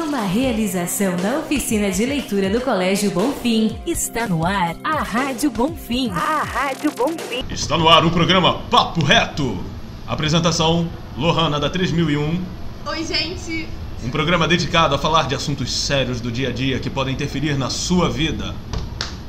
Uma realização na oficina de leitura do Colégio Bonfim. Está no ar a Rádio Bonfim. A Rádio Bonfim. Está no ar o programa Papo Reto. Apresentação, Lohana da 3001. Oi, gente. Um programa dedicado a falar de assuntos sérios do dia a dia que podem interferir na sua vida.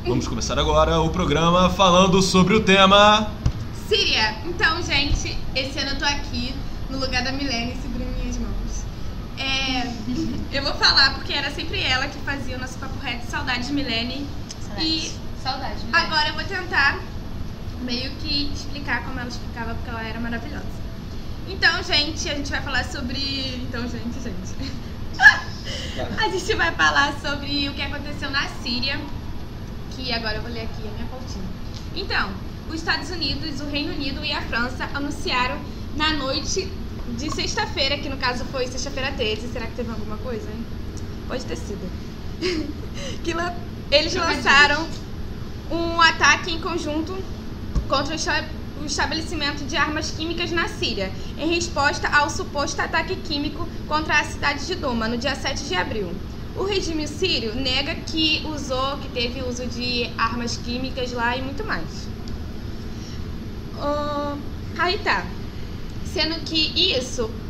Vamos começar agora o programa falando sobre o tema... Síria. Então, gente, esse ano eu tô aqui no lugar da Milene, segurando minhas mãos. Eu vou falar porque era sempre ela que fazia o nosso Papo Reto. Saudades, Milene. Saudades, Milene. Agora eu vou tentar meio que explicar como ela explicava, porque ela era maravilhosa. Então, gente, a gente vai falar sobre... A gente vai falar sobre o que aconteceu na Síria, que agora eu vou ler aqui a minha pautinha. Então, os Estados Unidos, o Reino Unido e a França anunciaram na noite de sexta-feira, que no caso foi sexta-feira 13, será que teve alguma coisa, hein? Pode ter sido. Eles lançaram um ataque em conjunto contra o estabelecimento de armas químicas na Síria, em resposta ao suposto ataque químico contra a cidade de Douma, no dia 7 de abril. O regime sírio nega que teve uso de armas químicas lá e muito mais. Aí tá. Sendo que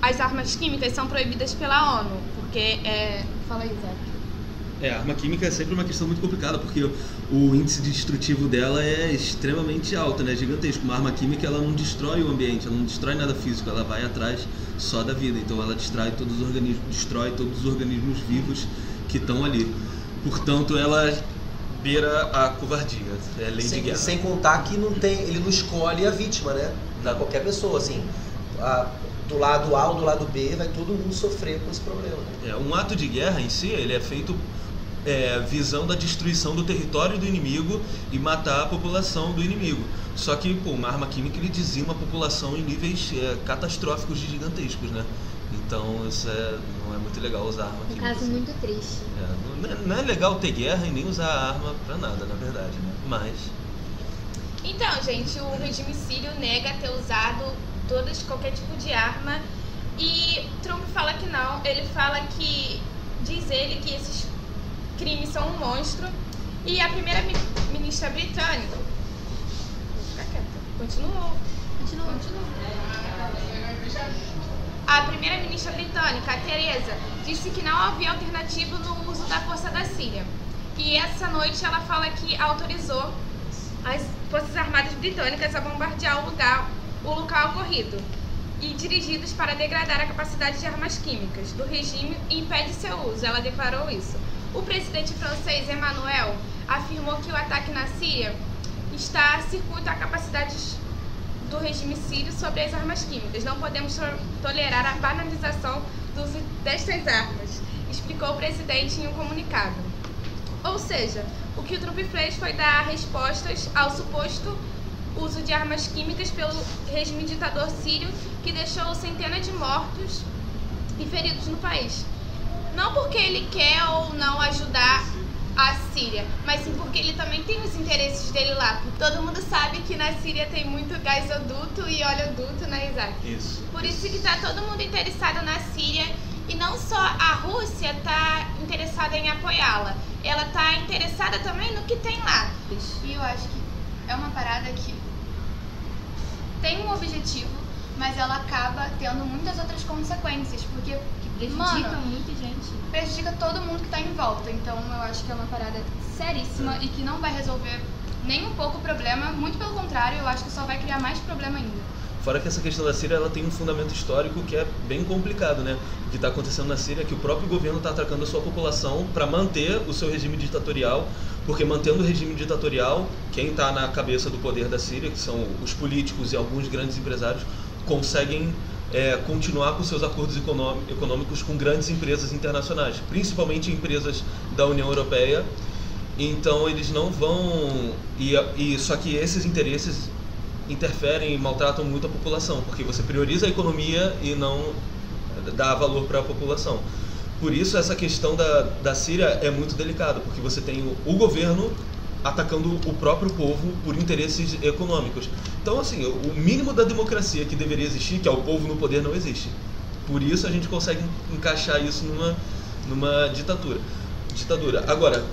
as armas químicas são proibidas pela ONU, porque Fala aí, Zé. A arma química é sempre uma questão muito complicada, porque o índice destrutivo dela é extremamente alto, né? Gigantesco. Uma arma química, ela não destrói o ambiente, ela não destrói nada físico, ela vai atrás só da vida. Então ela destrói todos os organismos vivos que estão ali. Portanto, ela beira a covardia, é lei de guerra. Sem contar que ele não escolhe a vítima, né? Da qualquer pessoa, assim. Do lado A ou do lado B, vai todo mundo sofrer com esse problema. Né? Um ato de guerra em si, ele é feito visando a destruição do território do inimigo e matar a população do inimigo. Só que, uma arma química, ele dizima a população em níveis catastróficos e gigantescos, né? Então, isso não é muito legal usar arma química. Um caso assim. muito triste. Não é legal ter guerra e nem usar a arma pra nada, na verdade, né? Mas... Então, gente, o regime sírio nega ter usado qualquer tipo de arma, e Trump fala que não. Ele fala que, diz ele, que esses crimes são um monstro, e a primeira-ministra britânica... Vou ficar quieta. Continua. A primeira-ministra britânica, a Teresa, disse que não havia alternativa no uso da força da Síria. E essa noite ela fala que autorizou as forças armadas britânicas a bombardear o local ocorrido e dirigidos para degradar a capacidade de armas químicas do regime e impede seu uso. Ela declarou isso. O presidente francês Emmanuel afirmou que o ataque na Síria está circuito a capacidades do regime sírio sobre as armas químicas. Não podemos tolerar a banalização do uso destas armas, explicou o presidente em um comunicado. Ou seja, o que o Trump fez foi dar respostas ao suposto uso de armas químicas pelo regime ditador sírio, que deixou centenas de mortos e feridos no país. Não porque ele quer ou não ajudar a Síria, mas sim porque ele também tem os interesses dele lá. Todo mundo sabe que na Síria tem muito gasoduto e oleoduto, né, Isaac? Isso. Por isso que tá todo mundo interessado na Síria, e não só a Rússia tá interessada em apoiá-la, ela tá interessada também no que tem lá. E eu acho que é uma parada que tem um objetivo, mas ela acaba tendo muitas outras consequências, porque prejudica muita gente. Prejudica todo mundo que tá em volta. Então eu acho que é uma parada seríssima e que não vai resolver nem um pouco o problema, muito pelo contrário, eu acho que só vai criar mais problema ainda. Fora que essa questão da Síria, ela tem um fundamento histórico que é bem complicado, né? O que está acontecendo na Síria é que o próprio governo está atacando a sua população para manter o seu regime ditatorial, porque mantendo o regime ditatorial, quem está na cabeça do poder da Síria, que são os políticos e alguns grandes empresários, conseguem continuar com seus acordos econômicos com grandes empresas internacionais, principalmente empresas da União Europeia. Então eles não vão... Só que esses interesses interferem e maltratam muito a população, porque você prioriza a economia e não dá valor para a população. Por isso essa questão da Síria é muito delicada, porque você tem o governo atacando o próprio povo por interesses econômicos. Então, assim, o mínimo da democracia que deveria existir, que é o povo no poder, não existe. Por isso a gente consegue encaixar isso numa ditadura. Agora,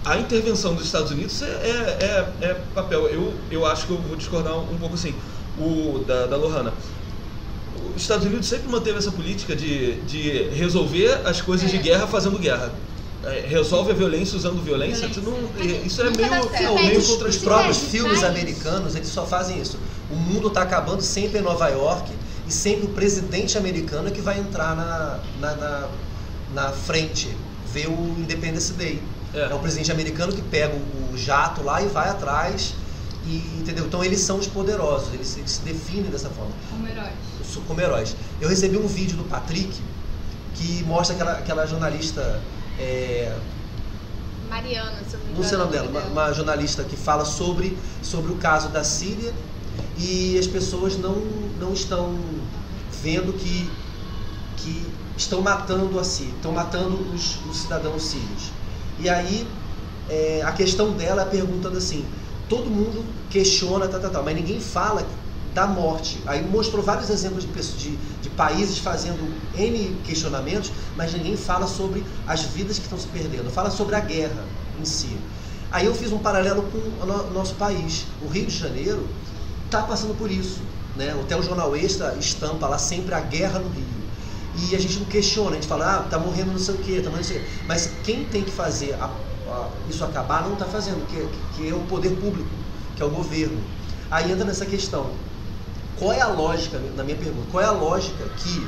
a intervenção dos Estados Unidos é papel. Eu acho que eu vou discordar um pouco assim, da Lohana. Os Estados Unidos sempre manteve essa política de resolver as coisas de guerra fazendo guerra. Resolve a violência usando violência. Isso é meio contra os próprios filmes americanos, eles só fazem isso. O mundo está acabando sempre em Nova York e sempre o presidente americano é que vai entrar na frente, ver o Independence Day. É o presidente americano que pega o jato lá e vai atrás, entendeu? Então eles são os poderosos, eles se definem dessa forma. Como heróis. Eu recebi um vídeo do Patrick que mostra aquela jornalista... Mariana, se eu não sei o nome dela, uma jornalista que fala sobre o caso da Síria e as pessoas não estão vendo que estão matando a Síria, estão matando os cidadãos sírios. E aí a questão dela é perguntando assim, todo mundo questiona, mas ninguém fala da morte. Aí mostrou vários exemplos de países fazendo N questionamentos, mas ninguém fala sobre as vidas que estão se perdendo, fala sobre a guerra em si. Aí eu fiz um paralelo com o nosso país. O Rio de Janeiro está passando por isso, né? Até o Jornal Extra estampa lá sempre a guerra no Rio. E a gente não questiona, a gente fala, tá morrendo não sei o quê, tá morrendo não sei o quê. Mas quem tem que fazer isso acabar não está fazendo, que é o poder público, que é o governo. Aí entra nessa questão. Qual é a lógica, na minha pergunta, qual é a lógica que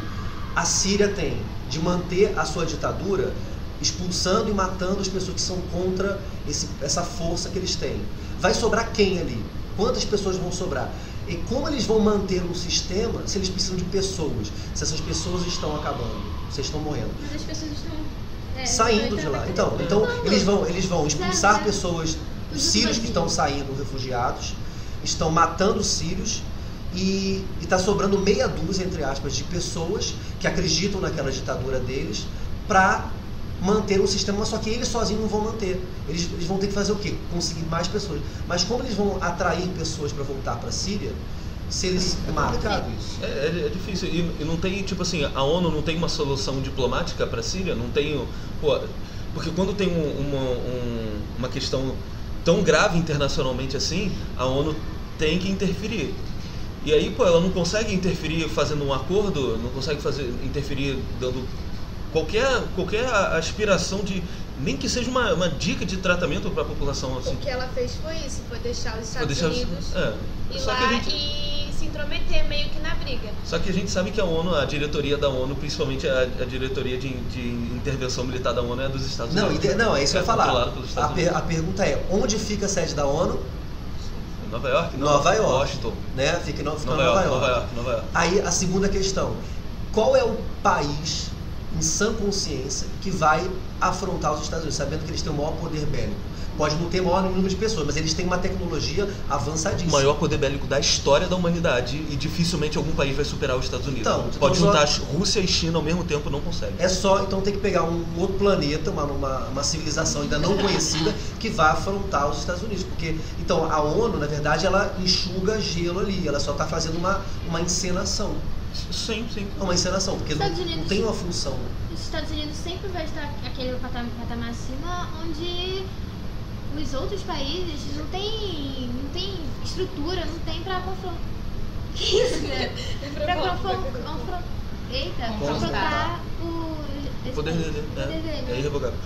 a Síria tem de manter a sua ditadura expulsando e matando as pessoas que são contra essa força que eles têm? Vai sobrar quem ali? Quantas pessoas vão sobrar? E como eles vão manter um sistema se eles precisam de pessoas? Se essas pessoas estão acabando, se estão morrendo? Mas as pessoas estão saindo de lá. Então eles vão expulsar pessoas, os sírios que estão saindo, refugiados, estão matando os sírios. E está sobrando meia dúzia, entre aspas, de pessoas que acreditam naquela ditadura deles para manter um sistema, só que eles sozinhos não vão manter. Eles vão ter que fazer o quê? Conseguir mais pessoas. Mas como eles vão atrair pessoas para voltar para a Síria, se eles matam? Isso. É difícil. E não tem, tipo assim, a ONU não tem uma solução diplomática para a Síria? Não tem... porque quando tem uma questão tão grave internacionalmente assim, a ONU tem que interferir. E aí, ela não consegue interferir fazendo um acordo, não consegue interferir dando qualquer aspiração de, nem que seja uma dica de tratamento para a população. Assim. O que ela fez foi isso, foi deixar os Estados Unidos ir só lá e se intrometer meio que na briga. Só que a gente sabe que a ONU, a diretoria da ONU, principalmente a diretoria de intervenção militar da ONU é dos Estados Unidos. Não, é isso que eu ia falar. A pergunta é, onde fica a sede da ONU? Nova York? Nova York. Washington. Né? Fica em Nova York. Aí a segunda questão, qual é o país em sã consciência que vai afrontar os Estados Unidos, sabendo que eles têm o maior poder bélico? Pode não ter o maior número de pessoas, mas eles têm uma tecnologia avançadíssima. O maior poder bélico da história da humanidade e dificilmente algum país vai superar os Estados Unidos. Então, pode juntar Rússia e China ao mesmo tempo, não consegue. Então tem que pegar um outro planeta, uma civilização ainda não conhecida que vai afrontar os Estados Unidos. Porque, então, a ONU, na verdade, ela enxuga gelo ali, ela só está fazendo uma encenação. Sim. É uma encenação, porque não tem uma função. Os Estados Unidos sempre vai estar aquele patamar acima onde os outros países não tem estrutura, não tem pra confrontar. Que isso, né? Pra confrontar o poder dele. É irrevogável.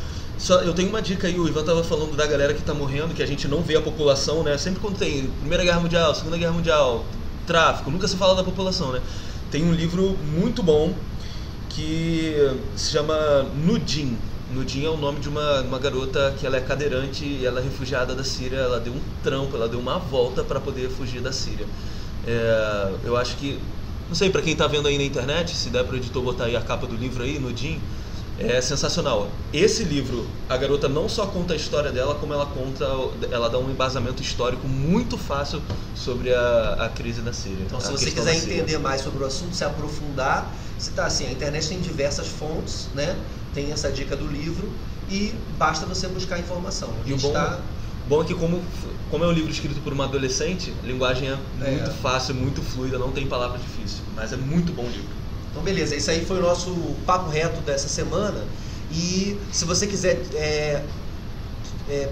Eu tenho uma dica aí, o Ivan estava falando da galera que está morrendo, que a gente não vê a população, né? Sempre quando tem Primeira Guerra Mundial, Segunda Guerra Mundial, tráfico, nunca se fala da população, né? Tem um livro muito bom que se chama Nudin. Nudin é o nome de uma garota que ela é cadeirante e ela é refugiada da Síria. Ela deu um trampo, ela deu uma volta para poder fugir da Síria. Eu acho que, não sei, para quem está vendo aí na internet, se der para o editor botar aí a capa do livro aí, Nudin, é sensacional. Esse livro, a garota não só conta a história dela, como ela dá um embasamento histórico muito fácil sobre a crise da Síria. Então, se você quiser entender mais sobre o assunto, se aprofundar, a internet tem diversas fontes, né? Tem essa dica do livro e basta você buscar informação. E o bom é que como é um livro escrito por uma adolescente, a linguagem é muito fácil, muito fluida, não tem palavra difícil, mas é muito bom o livro. Então beleza, esse aí foi o nosso papo reto dessa semana E se você quiser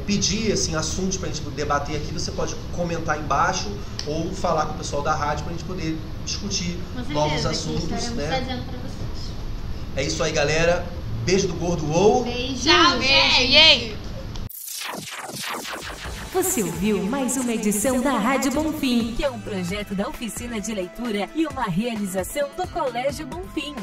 pedir assim, assuntos para a gente debater aqui, você pode comentar embaixo ou falar com o pessoal da rádio para a gente poder discutir novos assuntos, né? Fazendo pra vocês. É isso aí, galera. Beijo do Gordo Ou. Beijo. Tchau, gente! Você ouviu mais uma edição da Rádio Bonfim, que é um projeto da Oficina de Leitura e uma realização do Colégio Bonfim.